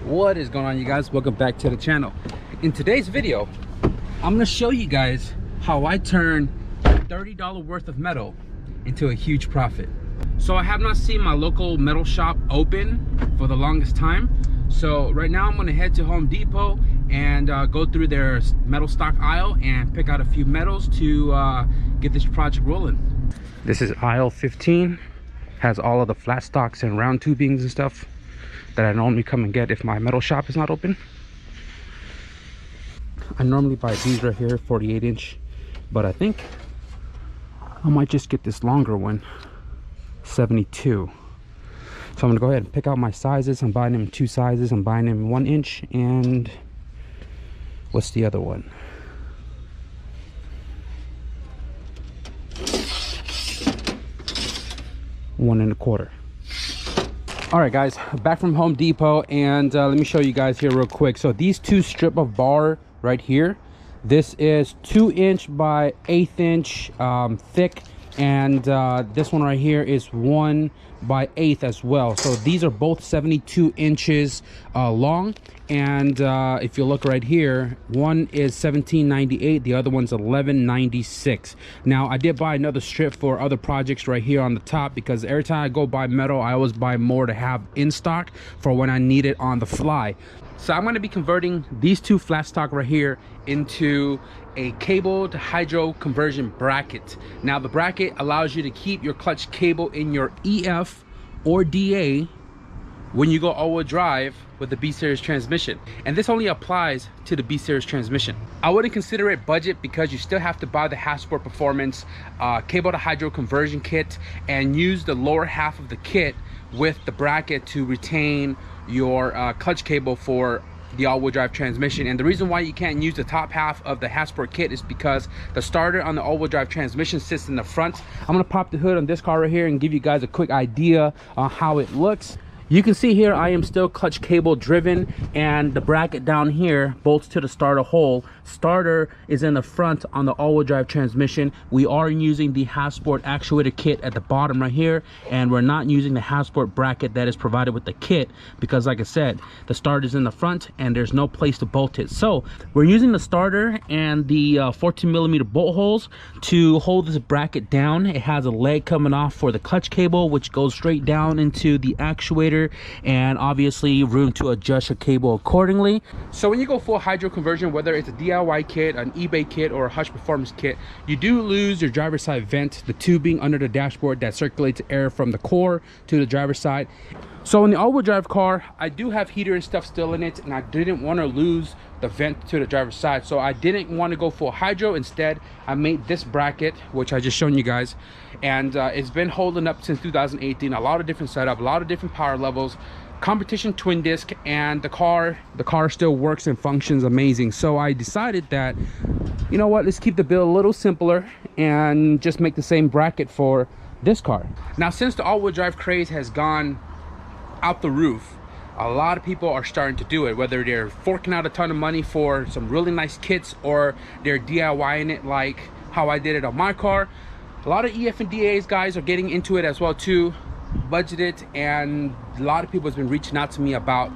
What is going on, you guys? Welcome back to the channel. In today's video, I'm going to show you guys how I turn $30 worth of metal into a huge profit. So I have not seen my local metal shop open for the longest time. So right now I'm going to head to Home Depot and go through their metal stock aisle and pick out a few metals to get this project rolling. This is aisle 15. Has all of the flat stocks and round tubings and stuff that I normally come and get if my metal shop is not open. I normally buy these right here, 48 inch, but I think I might just get this longer one, 72. So I'm gonna go ahead and pick out my sizes. I'm buying them in two sizes. I'm buying them 1 inch and what's the other one? One and a quarter. All right, guys, back from Home Depot, and let me show you guys here real quick. So these two strip of bar right here, this is 2 inch by 1/8 inch thick, and this one right here is 1 by 1/8 as well. So these are both 72 inches long, and if you look right here, one is 1798, the other one's 1196. Now I did buy another strip for other projects right here on the top, because every time I go buy metal, I always buy more to have in stock for when I need it on the fly. So I'm going to be converting these two flat stock right here into a cable to hydro conversion bracket. Now the bracket allows you to keep your clutch cable in your EF or DA when you go all-wheel drive with the B series transmission, and this only applies to the B series transmission. I wouldn't consider it budget because you still have to buy the Sport Performance cable to hydro conversion kit and use the lower half of the kit with the bracket to retain your clutch cable for the all-wheel drive transmission. And the reason why you can't use the top half of the Sport kit is because the starter on the all-wheel drive transmission sits in the front. I'm gonna pop the hood on this car right here and give you guys a quick idea on how it looks. You can see here I am still clutch cable driven, and the bracket down here bolts to the starter hole. Starter is in the front on the all-wheel drive transmission. We are using the Sport actuator kit at the bottom right here, and we're not using the Sport bracket that is provided with the kit because, like I said, the starter is in the front and there's no place to bolt it. So we're using the starter and the 14mm bolt holes to hold this bracket down. It has a leg coming off for the clutch cable, which goes straight down into the actuator, and obviously room to adjust your cable accordingly. So when you go full hydro conversion, whether it's a DIY kit, an eBay kit, or a Hush Performance kit, you do lose your driver's side vent, the tubing under the dashboard that circulates air from the core to the driver's side. So in the all-wheel drive car, I do have heater and stuff still in it, and I didn't want to lose the vent to the driver's side, so I didn't want to go full hydro. Instead, I made this bracket, which I just shown you guys, and it's been holding up since 2018. A lot of different setup, a lot of different power levels, competition twin disc, and the car still works and functions amazing. So I decided that, you know what, let's keep the build a little simpler and just make the same bracket for this car. Now, since the all-wheel drive craze has gone out the roof, a lot of people are starting to do it, whether they're forking out a ton of money for some really nice kits or they're DIYing it like how I did it on my car. A lot of EF and DAs guys are getting into it as well too, budgeted, and a lot of people has been reaching out to me about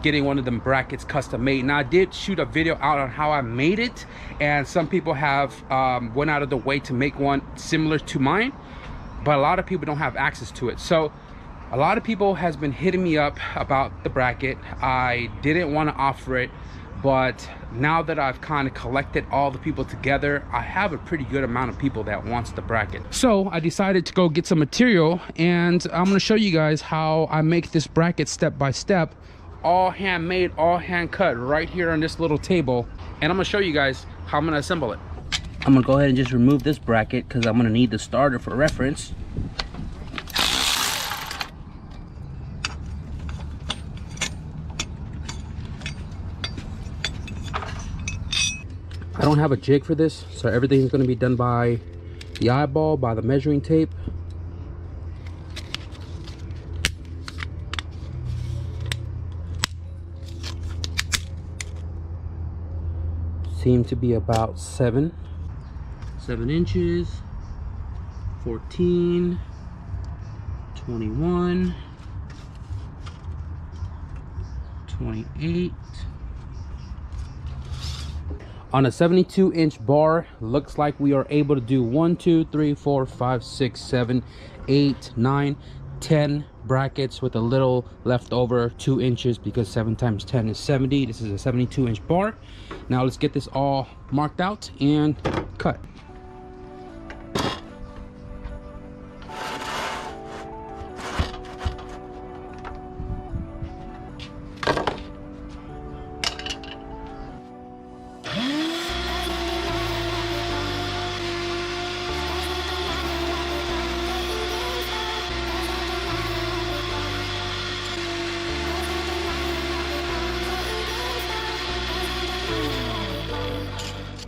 getting one of them brackets custom made. Now I did shoot a video out on how I made it, and some people have went out of the way to make one similar to mine, but a lot of people don't have access to it. So a lot of people has been hitting me up about the bracket. I didn't want to offer it, but now that I've kind of collected all the people together, I have a pretty good amount of people that wants the bracket. So I decided to go get some material, and I'm going to show you guys how I make this bracket step by step, all handmade, all hand cut right here on this little table. And I'm going to show you guys how I'm going to assemble it. I'm going to go ahead and just remove this bracket because I'm going to need the starter for reference. I don't have a jig for this, so everything's going to be done by the eyeball, by the measuring tape. Seem to be about 7 inches, 14, 21, 28. On a 72-inch bar, looks like we are able to do 1, 2, 3, 4, 5, 6, 7, 8, 9, 10 brackets with a little left over 2 inches, because 7 times 10 is 70. This is a 72-inch bar. Now let's get this all marked out and cut.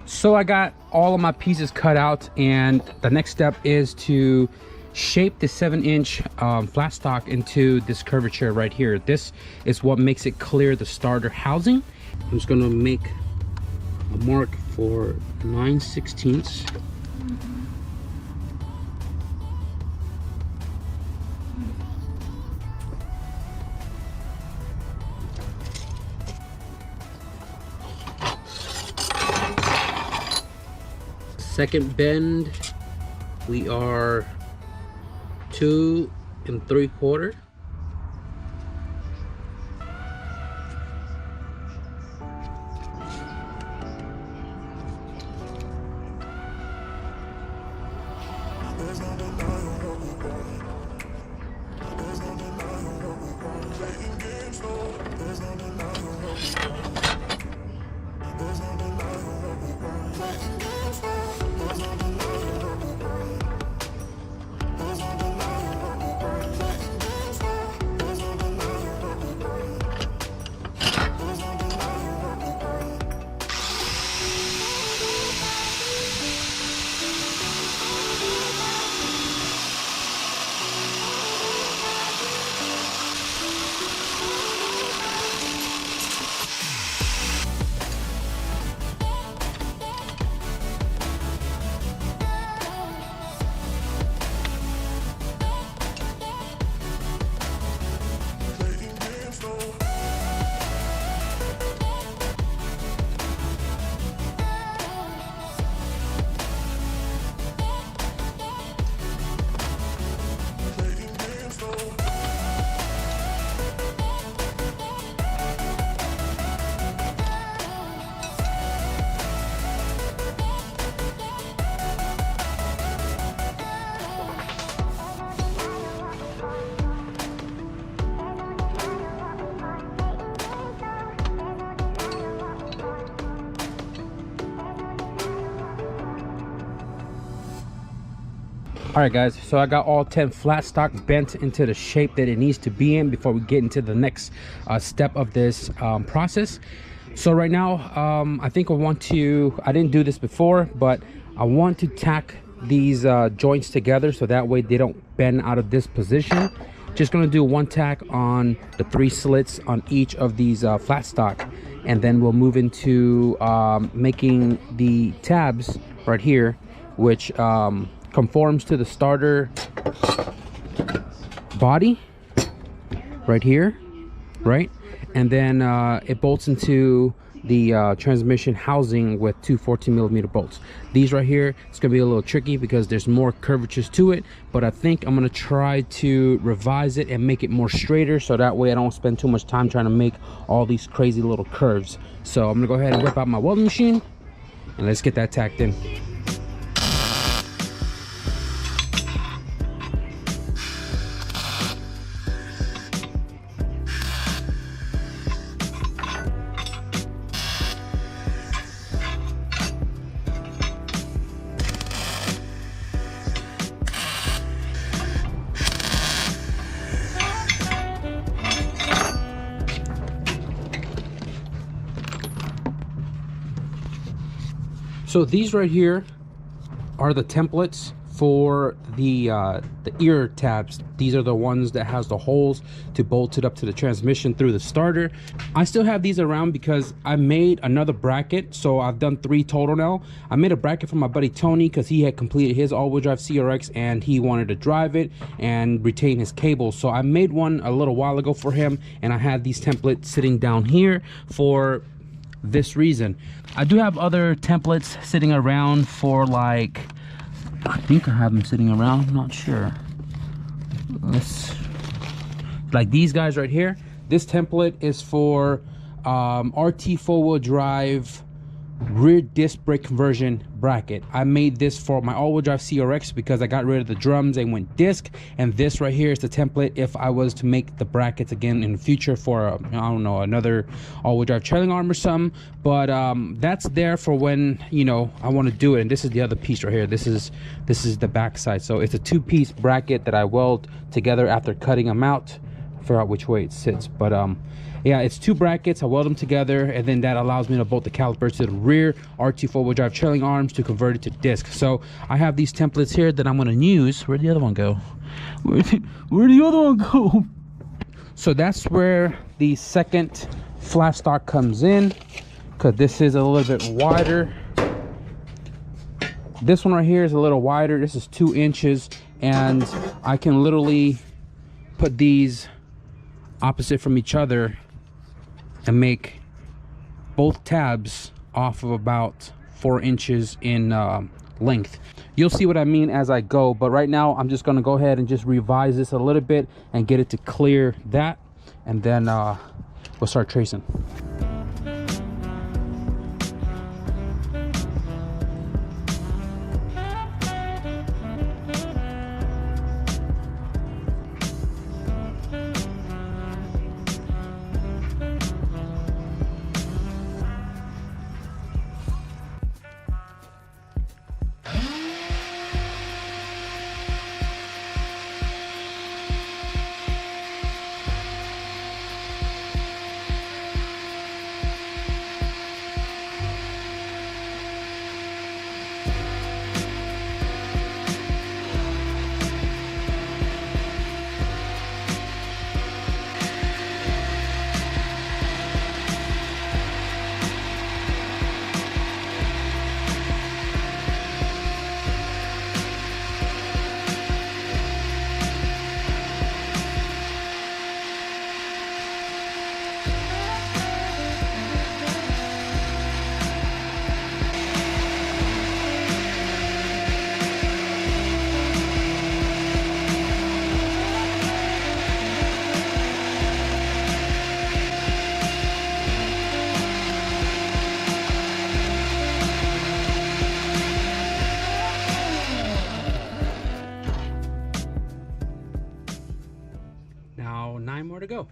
So I got all of my pieces cut out, and the next step is to shape the 7-inch flat stock into this curvature right here. This is what makes it clear the starter housing. I'm just gonna make a mark for 9/16. Second bend, we are 2 3/4. All right guys, so I got all 10 flat stock bent into the shape that it needs to be in before we get into the next step of this process. So right now I think I didn't do this before, but I want to tack these joints together so that way they don't bend out of this position. Just gonna do one tack on the 3 slits on each of these flat stock, and then we'll move into making the tabs right here, which conforms to the starter body right here, right? And then it bolts into the transmission housing with 2 14mm bolts. These right here, it's gonna be a little tricky because there's more curvatures to it, but I think I'm gonna try to revise it and make it more straighter, so that way I don't spend too much time trying to make all these crazy little curves. So I'm gonna go ahead and whip out my welding machine and let's get that tacked in. So these right here are the templates for the ear tabs. These are the ones that has the holes to bolt it up to the transmission through the starter. I still have these around because I made another bracket, so I've done 3 total now. I made a bracket for my buddy Tony because he had completed his all-wheel drive CRX and he wanted to drive it and retain his cables. So I made one a little while ago for him, and I had these templates sitting down here for this reason. I do have other templates sitting around for, like, I think I have them sitting around, I'm not sure. Like these guys right here. This template is for RT 4-wheel drive rear disc brake conversion bracket. I made this for my all-wheel drive CRX because I got rid of the drums and went disc, and this right here is the template if I was to make the brackets again in the future for I don't know, another all-wheel drive trailing arm or something. But that's there for when, you know, I want to do it. And this is the other piece right here. This is the back side. So it's a 2-piece bracket that I weld together after cutting them out. Figure out which way it sits, but yeah, it's 2 brackets. I weld them together, and then that allows me to bolt the calipers to the rear RT 4-wheel drive trailing arms to convert it to disc. So I have these templates here that I'm going to use. Where'd the other one go? Where'd the other one go? So that's where the second flat stock comes in, because this is a little bit wider. This one right here is a little wider. This is 2 inches, and I can literally put these opposite from each other and make both tabs off of about 4 inches in length. You'll see what I mean as I go, but right now I'm just going to go ahead and just revise this a little bit and get it to clear that, and then we'll start tracing. Now 9 more to go.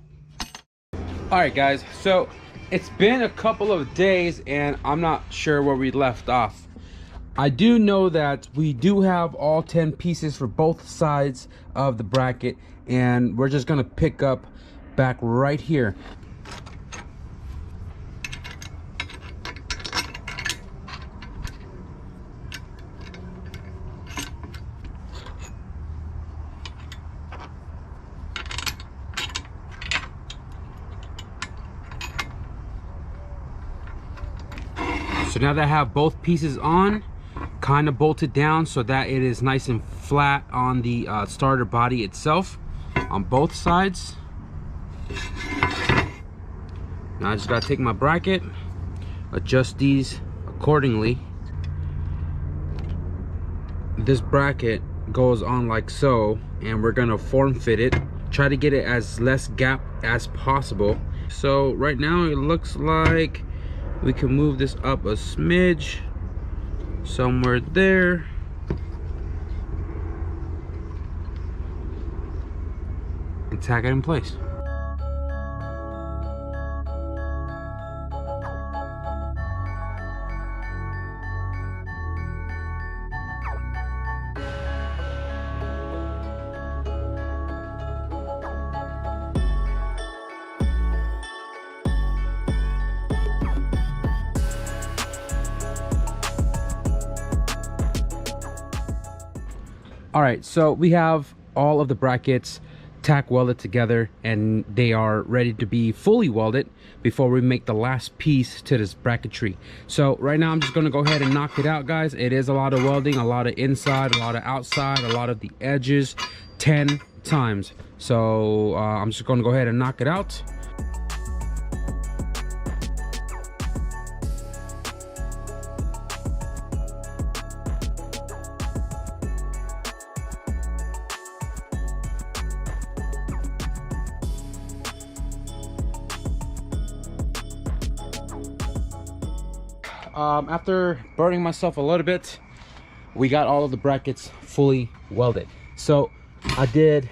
All right guys, so it's been a couple of days and I'm not sure where we left off. I do know that we do have all 10 pieces for both sides of the bracket, and we're just gonna pick up back right here. So now that I have both pieces on, kind of bolted down so that it is nice and flat on the starter body itself on both sides. Now I just gotta take my bracket, adjust these accordingly. This bracket goes on like so, and we're gonna form fit it, try to get it as less gap as possible. So right now it looks like we can move this up a smidge, somewhere there. And tack it in place. All right, so we have all of the brackets tack welded together, and they are ready to be fully welded before we make the last piece to this bracketry. So right now I'm just going to go ahead and knock it out, guys. It is a lot of welding, a lot of inside, a lot of outside, a lot of the edges, 10 times. So I'm just going to go ahead and knock it out. After burning myself a little bit, we got all of the brackets fully welded. So I did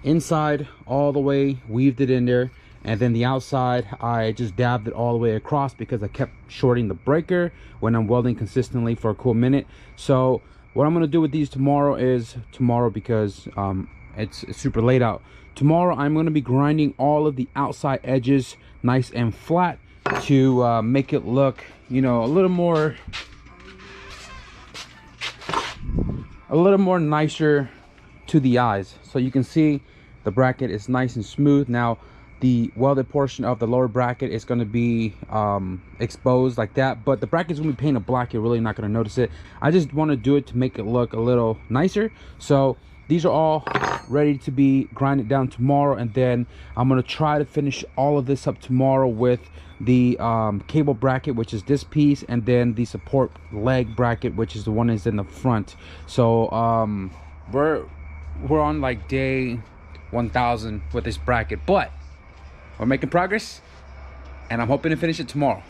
inside all the way, weaved it in there, and then the outside I just dabbed it all the way across because I kept shorting the breaker when I'm welding consistently for a cool minute. So what I'm going to do with these tomorrow because it's super late out. Tomorrow I'm going to be grinding all of the outside edges nice and flat to make it look, you know, a little more nicer to the eyes. So you can see the bracket is nice and smooth. Now the welded portion of the lower bracket is going to be exposed like that, but the bracket is going to be painted black. You're really not going to notice it. I just want to do it to make it look a little nicer. So these are all ready to be grinded down tomorrow, and then I'm going to try to finish all of this up tomorrow with the cable bracket, which is this piece, and then the support leg bracket, which is the one that's in the front. So we're on like day 1000 with this bracket, but we're making progress, and I'm hoping to finish it tomorrow.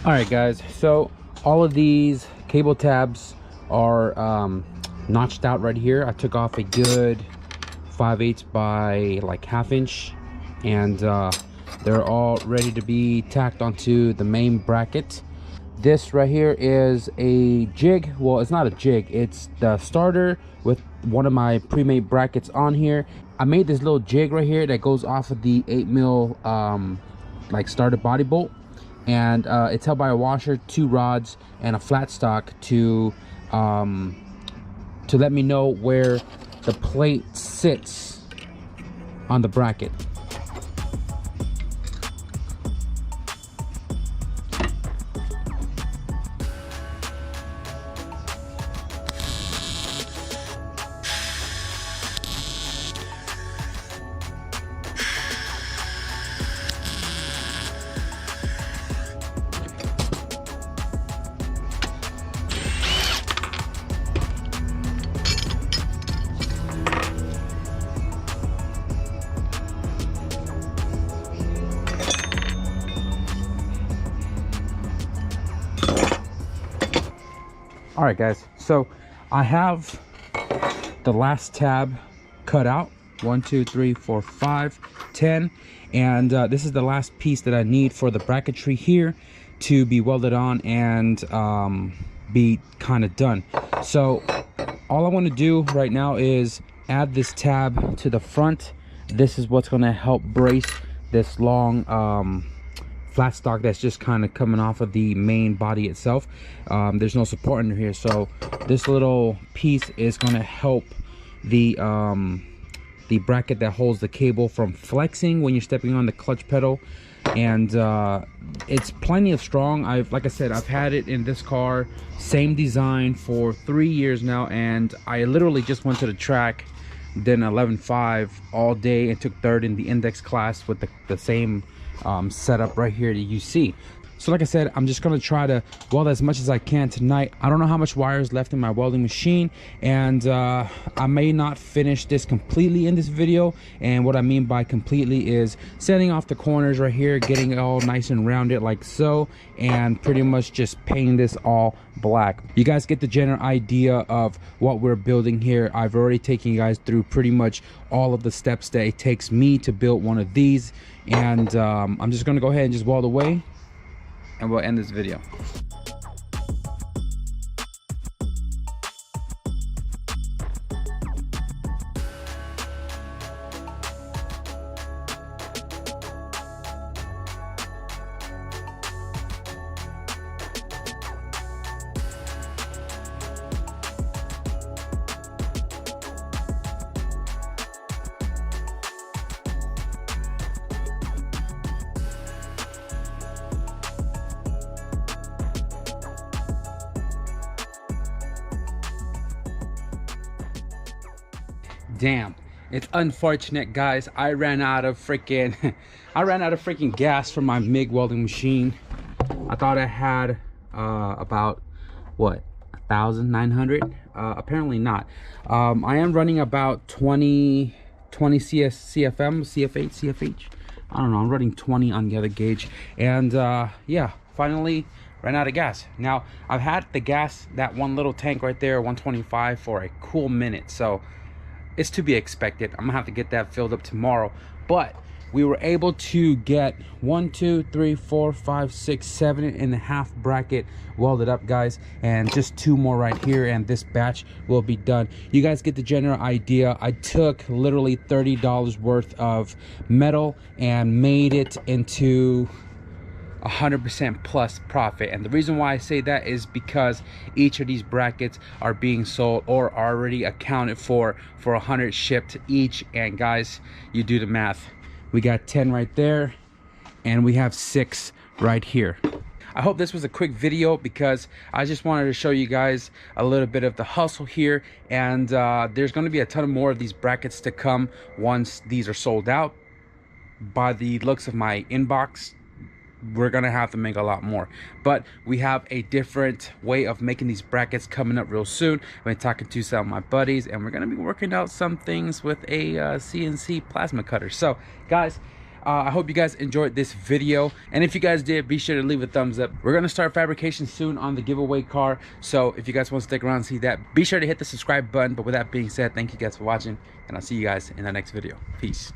All right, guys, so all of these cable tabs are notched out right here. I took off a good 5/8 by like 1/2 inch, and they're all ready to be tacked onto the main bracket. This right here is a jig. Well, it's not a jig, it's the starter with one of my pre-made brackets on here. I made this little jig right here that goes off of the 8mm like starter body bolt, and it's held by a washer, 2 rods, and a flat stock to let me know where the plate sits on the bracket. All right, guys, so I have the last tab cut out. 1 2 3 4 5 10, and this is the last piece that I need for the bracketry here to be welded on and be kind of done. So all I want to do right now is add this tab to the front. This is what's going to help brace this long flat stock that's just kind of coming off of the main body itself. There's no support under here, so this little piece is going to help the bracket that holds the cable from flexing when you're stepping on the clutch pedal. And it's plenty of strong. Like I said, I've had it in this car, same design, for 3 years now, and I literally just went to the track, did an 11.5 all day, and took third in the index class with the same setup right here that you see. So like I said, I'm just going to try to weld as much as I can tonight. I don't know how much wire is left in my welding machine, and I may not finish this completely in this video. And what I mean by completely is setting off the corners right here, getting it all nice and rounded like so, and pretty much just painting this all black. You guys get the general idea of what we're building here. I've already taken you guys through pretty much all of the steps that it takes me to build one of these, and I'm just going to go ahead and just weld away, and we'll end this video. Damn, it's unfortunate, guys. I ran out of freaking gas for my MIG welding machine. I thought I had about what, 1,900. Apparently not. I am running about 20 CFH. I don't know, I'm running 20 on the other gauge, and yeah, finally ran out of gas. Now I've had the gas, that one little tank right there, 125, for a cool minute, so it's to be expected. I'm gonna have to get that filled up tomorrow. But we were able to get 1 2 3 4 5 6 7.5 bracket welded up, guys, and just 2 more right here, and this batch will be done. You guys get the general idea. I took literally $30 worth of metal and made it into 100% plus profit. And the reason why I say that is because each of these brackets are being sold or already accounted for 100 shipped each. And guys, you do the math. We got 10 right there, and we have 6 right here. I hope this was a quick video because I just wanted to show you guys a little bit of the hustle here, and there's going to be a ton more of these brackets to come once these are sold out. By the looks of my inbox, we're gonna have to make a lot more, but we have a different way of making these brackets coming up real soon. I've been talking to some of my buddies, and we're gonna be working out some things with a CNC plasma cutter. So guys, I hope you guys enjoyed this video, and if you guys did, be sure to leave a thumbs up. We're gonna start fabrication soon on the giveaway car, so if you guys want to stick around and see that, be sure to hit the subscribe button. But with that being said, thank you guys for watching, and I'll see you guys in the next video. Peace.